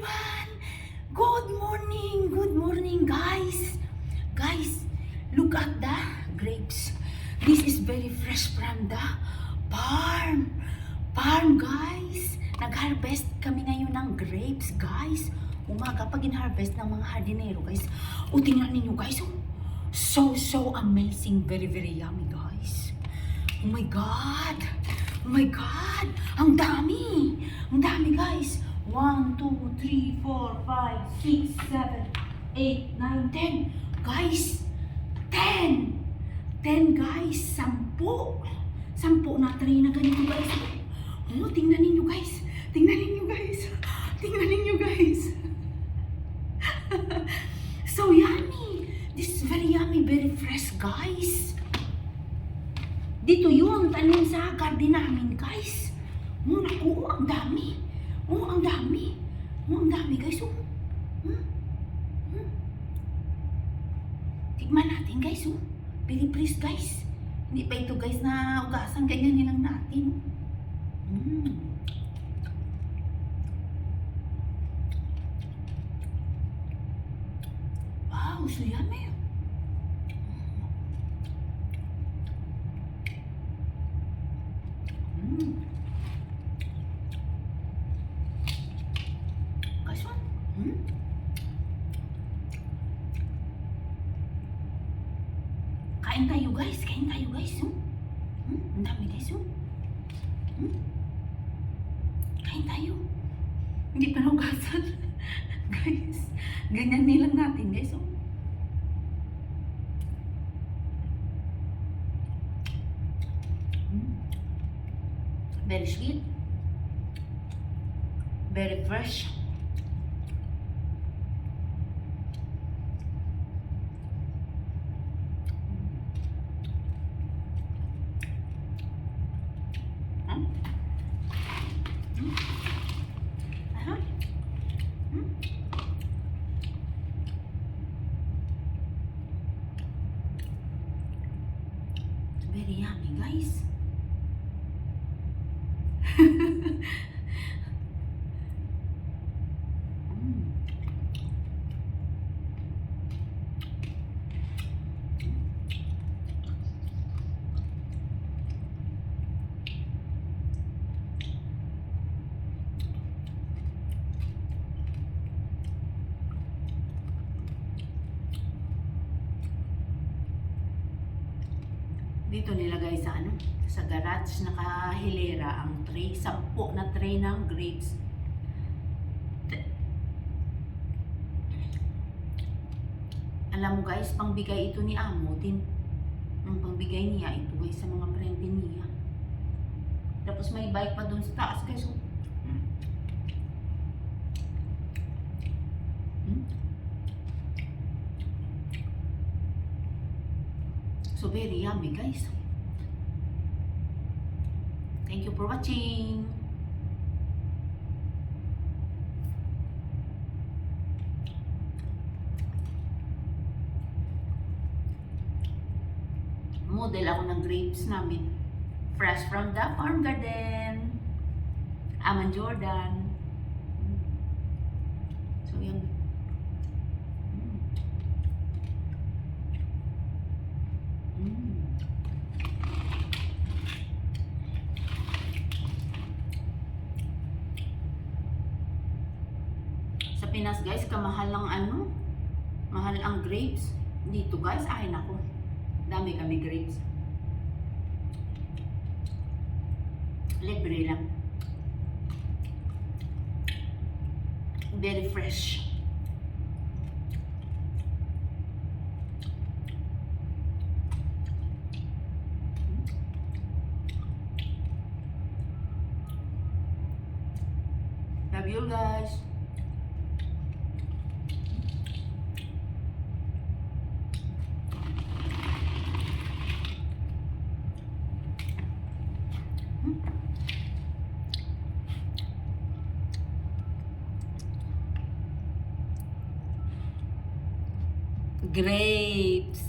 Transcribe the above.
everyone! Good morning guys! Guys, look at the grapes. This is very fresh from the farm. Farm guys! Nag-harvest kami ngayon ng grapes guys. Umaga pag in-harvest ng mga hardinero guys. O tingnan ninyo guys. Oh, so amazing. Very yummy guys. Oh my God! Oh my God! Ang dami! Ang dami guys! 1, 2, 3, 4, 5, 6, 7, 8, 9, 10. Guys! 10! 10 guys! 10! 10 na tray na ganito guys. Oh, tingnan ninyo guys! Tingnan ninyo guys! Tingnan ninyo guys! So yummy! This is very yummy, very fresh guys. Dito yung tanim sa garden namin guys. Oh, naku, ang dami. Oh, ang dami. Oh, ang dami guys. Oh. Tikman natin guys. Oh. Pili-pris guys. Hindi pa ito guys na ugasan. Ganyan nilang natin. Wow, so yummy. Guys, Kain tayo guys. Kain tayo guys. Ang dami guys. Kain tayo. Hindi pa naugasan. Guys, ganyan nilang natin guys. Very sweet. Very fresh. Very yummy, guys. Dito nilagay sa sa garage, nakahilera ang tray, 10 na tray ng grapes. Alam mo guys, pangbigay ito ni Amo din. Ang pangbigay niya ito guys sa mga friend niya. Tapos may bike pa doon sa taas guys. So very yummy guys. Thank you for watching. Model ako ng grapes namin. Fresh from the farm garden. Aman Jordan. So yun. Sa Pinas guys, kamahal ng mahal ang grapes. Dito guys, ay nako. Dami kami grapes. Libre lang. Very fresh. Love you guys. Grapes.